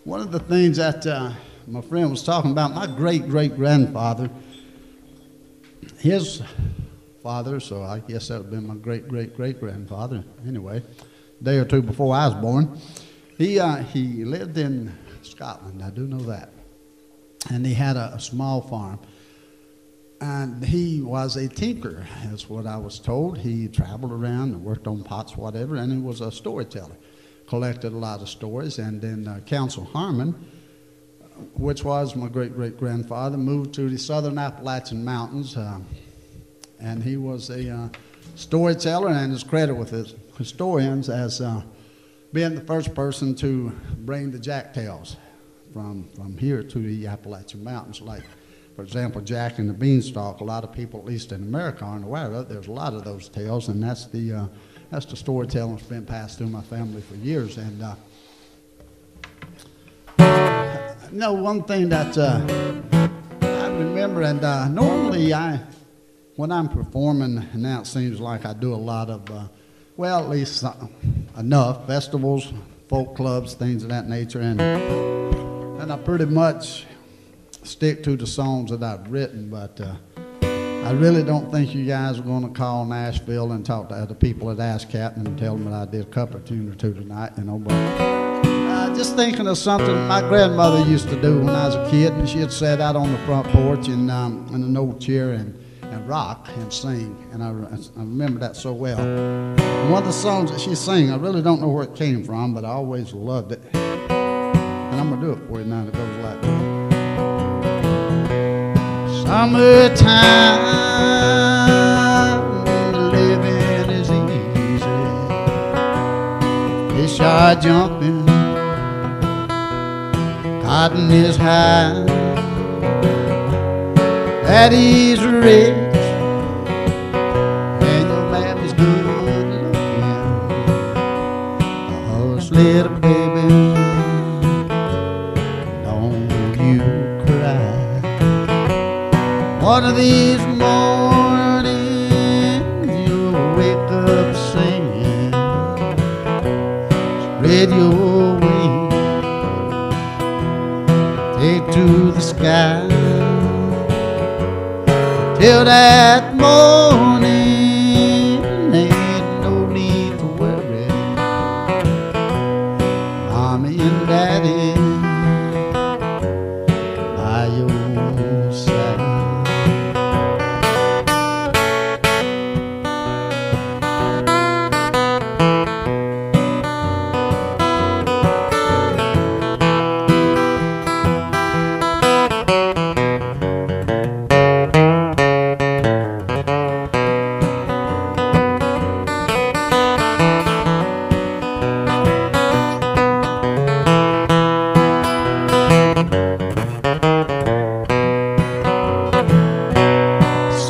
One of the things that my friend was talking about, my great-great-grandfather, his father, so I guess that would have been my great-great-great-grandfather, anyway, a day or two before I was born. He lived in Scotland, I do know that. And he had a small farm. And he was a tinker, that's what I was told. He traveled around and worked on pots, whatever, and he was a storyteller. Collected a lot of stories. And then Council Harmon, which was my great-great-grandfather, moved to the southern Appalachian Mountains. And he was a storyteller, and is credited with his historians as being the first person to bring the jacktails from here to the Appalachian Mountains. Like, for example, Jack and the Beanstalk, a lot of people, at least in America, aren't aware of it. There's a lot of those tales, and that's the storytelling that's been passed through my family for years. And one thing that I remember, and normally when I'm performing, and now it seems like I do a lot of, at least enough, festivals, folk clubs, things of that nature, and I pretty much stick to the songs that I've written, but I really don't think you guys are going to call Nashville and talk to other people at ASCAP and tell them that I did a cover tune or two tonight, but just thinking of something my grandmother used to do when I was a kid, and she'd sit out on the front porch in an old chair and rock and sing, and I remember that so well. And one of the songs that she sang, I really don't know where it came from, but I always loved it, and I'm going to do it for you now. It goes like this. Summertime, living is easy. Fish are jumping, cotton is high. Daddy's rich, and your mammy's good looking. Oh, little baby, don't you cry. One of these mornings you'll wake up singing, spread your wings, take to the sky. Till that morning, ain't no need to worry. Mommy and Daddy by your side.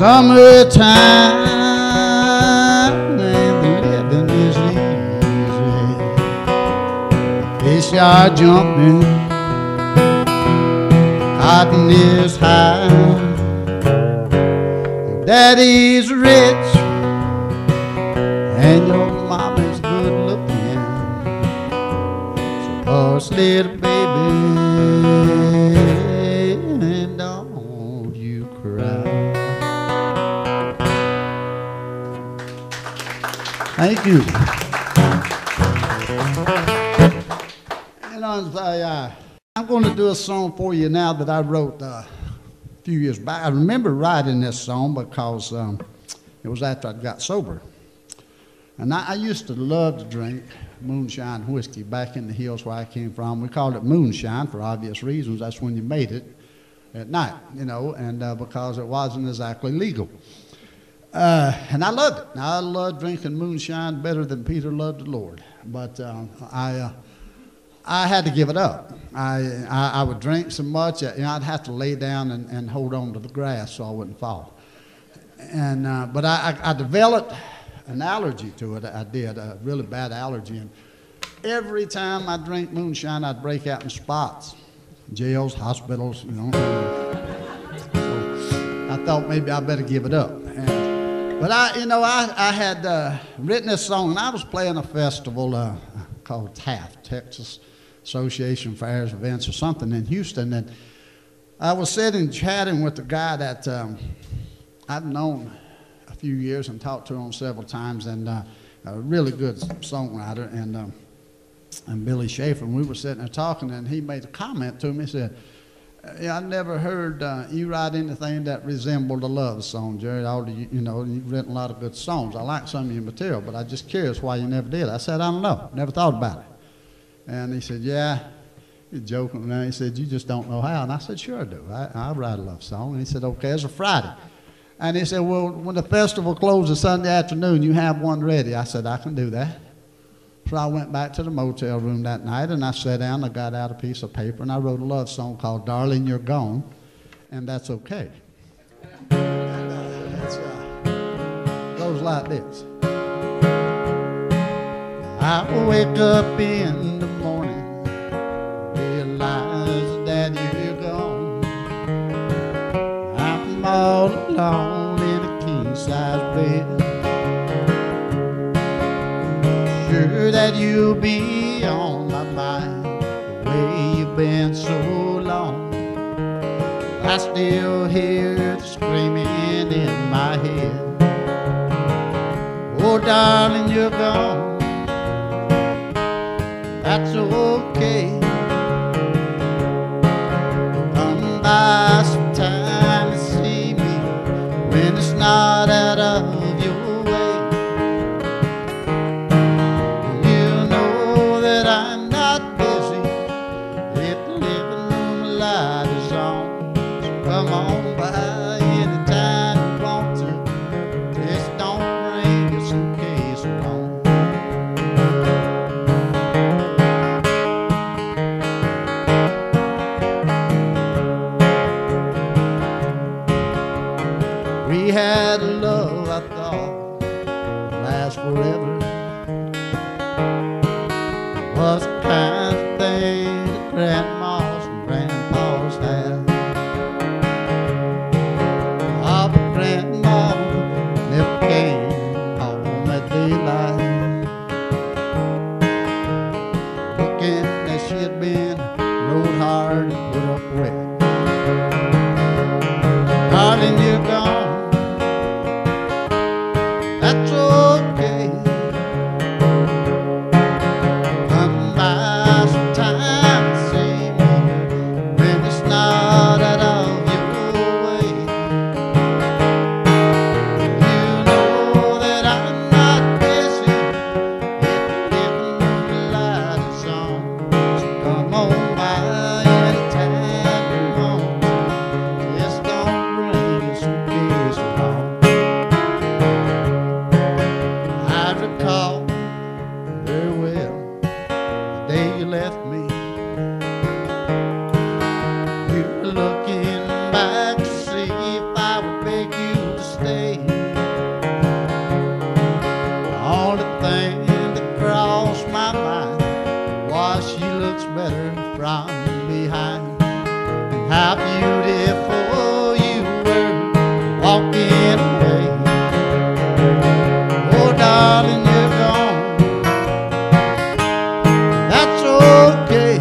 Summertime and the living is easy. Fish are jumping, cotton is high. Your daddy's rich and your mama's good looking. So hush, little baby, and don't you cry. Thank you. I'm going to do a song for you now that I wrote a few years back. I remember writing this song because it was after I got sober. And I used to love to drink moonshine whiskey back in the hills where I came from. We called it moonshine for obvious reasons. That's when you made it at night, and because it wasn't exactly legal. And I loved it. I loved drinking moonshine better than Peter loved the Lord. But I had to give it up. I would drink so much, I'd have to lay down and hold on to the grass so I wouldn't fall. And but I developed an allergy to it. I did, a really bad allergy. And every time I drank moonshine, I'd break out in spots, jails, hospitals, So I thought maybe I better give it up. But I had written this song, and I was playing a festival called Taft, Texas association fairs, events, or something in Houston. And I was sitting chatting with a guy that I've known a few years and talked to him several times, and a really good songwriter, and Billy Schaefer. And we were sitting there talking, and he made a comment to me. He said, "Yeah, I never heard you write anything that resembled a love song, Jerry. You've written a lot of good songs. I like some of your material, but I'm just curious why you never did." I said, "I don't know. Never thought about it." And he said, "Yeah." He's joking. And he said, "You just don't know how." And I said, "Sure I do. I write a love song." And he said, "Okay, it's a Friday." And he said, "Well, when the festival closes Sunday afternoon, you have one ready." I said, "I can do that." So I went back to the motel room that night, and I sat down, I got out a piece of paper, and I wrote a love song called "Darling, You're Gone, and That's Okay." And it goes like this. I wake up in the morning, realize that you're gone. I'm all alone in a king-size bed. Sure that you'll be on my mind, the way you've been so long. I still hear the screaming in my head. Oh, darling, you're gone. That's okay. Come by sometime and see me when it's not out of your way. You know that I'm not busy if the living room light is on. So come on by anytime you want to. Just don't bring your suitcase along. We had a love I thought would last forever. It was the kind of thing that grandmas and grandpas had. Oh, but grandma never came home at daylight, looking as she had been rode hard and put up with. Darling, you're gone. That's okay. Come by sometime and see me when it's not out of your way. You know that I'm not busy if the living room light is on. So come on by anytime you want to. Just don't bring your suitcase along. I recall very well the day you left me. You were looking back to see if I would beg you to stay. The only thing that crossed my mind was she looks better from behind. And how beautiful you were walking away. Oh, darling, you're gone. That's okay.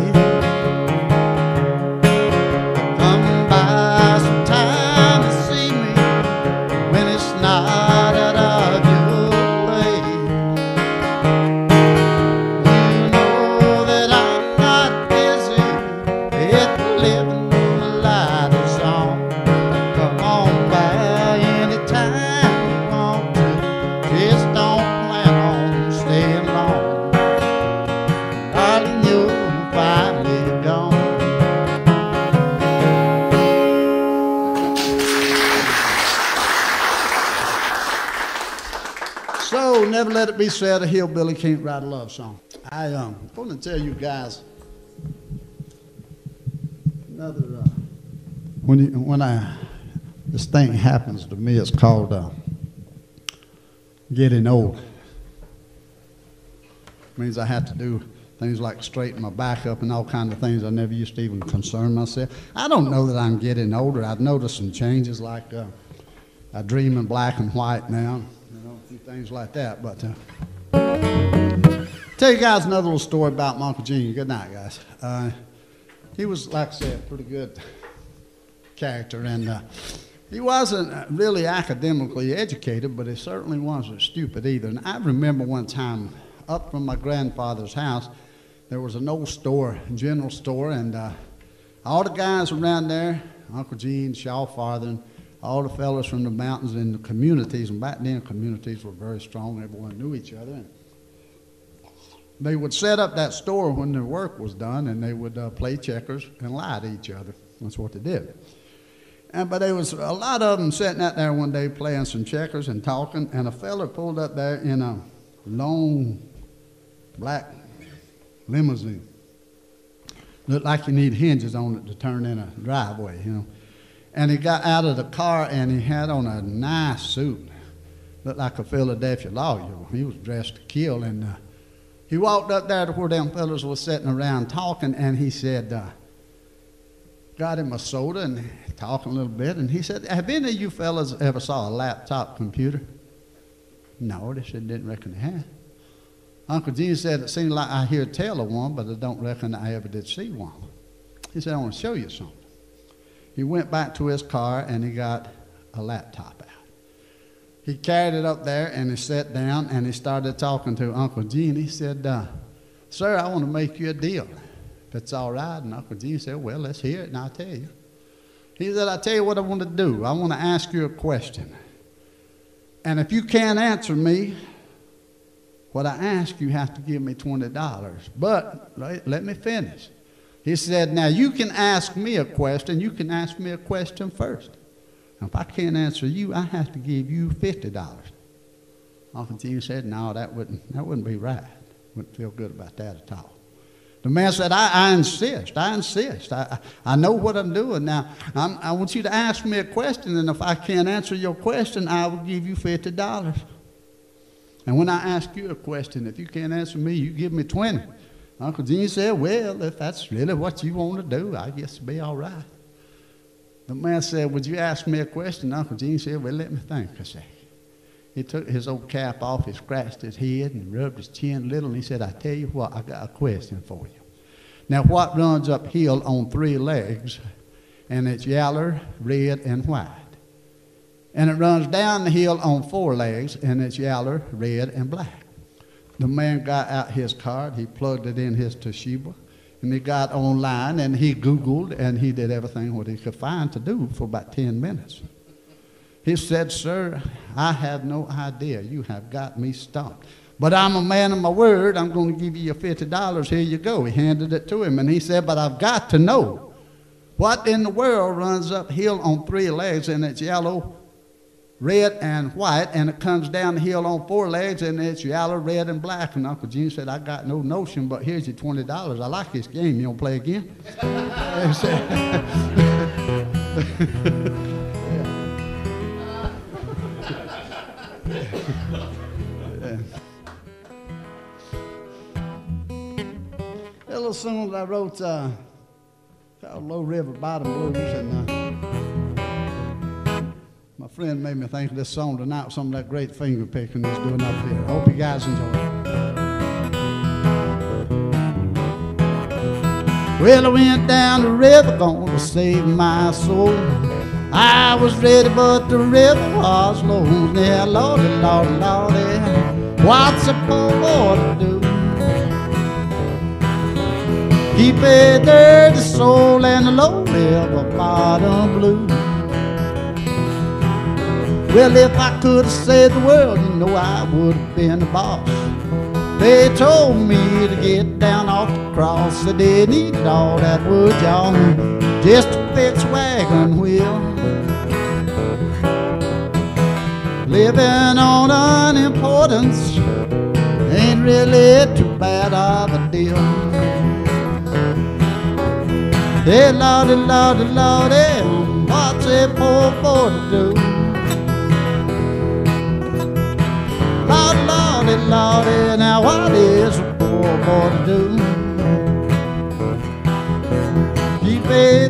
Come by sometime and see me when it's not out of your way. You know that I'm not busy if the living room light is on. Come on by anytime you want to. Just don't plan on staying long. Darling, you're finally gone. So, never let it be said a hillbilly can't write a love song. I'm going to tell you guys another, this thing happens to me, it's called getting old. Means I have to do things like straighten my back up and all kinds of things I never used to even concern myself. I don't know that I'm getting older. I've noticed some changes, like I dream in black and white now, a few things like that. But Tell you guys another little story about my Uncle Gene. Good night, guys. He was, like I said, a pretty good character, and he wasn't really academically educated, but he certainly wasn't stupid either. And I remember one time up from my grandfather's house, there was an old store, a general store, and all the guys around there, Uncle Gene, Shaw Father, and all the fellas from the mountains and the communities, and back then communities were very strong, everyone knew each other. And they would set up that store when their work was done, and they would play checkers and lie to each other. That's what they did. But there was a lot of them sitting out there one day playing some checkers and talking, and a fella pulled up there in a long black limousine. Looked like you need hinges on it to turn in a driveway, you know. And he got out of the car, and he had on a nice suit. Looked like a Philadelphia lawyer. He was dressed to kill, and he walked up there to where them fellas was sitting around talking, and he said, got him a soda and talking a little bit, and he said, have any of you fellas ever saw a laptop computer? No, they said, didn't reckon they had. Uncle Gene said, it seemed like I hear tell of one, but I don't reckon I ever did see one. He said, I want to show you something. He went back to his car, and he got a laptop out. He carried it up there, and he sat down, and he started talking to Uncle Gene. He said, sir, I want to make you a deal. If it's all right. And Uncle Gene said, well, let's hear it, and I'll tell you. He said, I'll tell you what I want to do. I want to ask you a question. And if you can't answer me, what I ask you have to give me $20. But let me finish. He said, now you can ask me a question. You can ask me a question first. Now, if I can't answer you, I have to give you $50. Uncle Gene said, no, that wouldn't be right. Wouldn't feel good about that at all. The man said, I insist. I know what I'm doing. Now, I want you to ask me a question, and if I can't answer your question, I will give you $50. And when I ask you a question, if you can't answer me, you give me 20. Uncle Gene said, well, if that's really what you want to do, I guess it'll be all right. The man said, would you ask me a question? Uncle Gene said, well, let me think a second. He took his old cap off, he scratched his head and rubbed his chin a little, and he said, I tell you what, I got a question for you. Now, what runs uphill on 3 legs, and it's yaller, red, and white? And it runs down the hill on 4 legs, and it's yaller, red, and black. The man got out his card, he plugged it in his Toshiba, and he got online, and he Googled, and he did everything what he could find to do for about 10 minutes. He said, sir, I have no idea. You have got me stumped. But I'm a man of my word. I'm going to give you your $50. Here you go. He handed it to him, and he said, but I've got to know what in the world runs uphill on 3 legs, and it's yellow, red, and white, and it comes down the hill on 4 legs, and it's yellow, red, and black. And Uncle Gene said, I got no notion, but here's your $20. I like this game. You want to play again? That little song that I wrote called Low River Bottom Blues, and my friend made me think of this song tonight with some of that great finger picking he's doing up here. I hope you guys enjoy it. Well, I went down the river, gonna save my soul. I was ready, but the river was low. Yeah, Lordy, Lordy, Lordy, what's a poor boy to do? Keep a dirty soul and a low river bottom blue. Well, if I could have saved the world, you know I would have been the boss. They told me to get down off the cross. They didn't need all that wood, y'all, just to fix wagon wheel. Living on unimportance ain't really too bad of a deal. Hey, Lordy, Lordy, Lordy, what's a poor boy to do? Lordy, Lordy, Lordy, now what is a poor boy to do? Keep a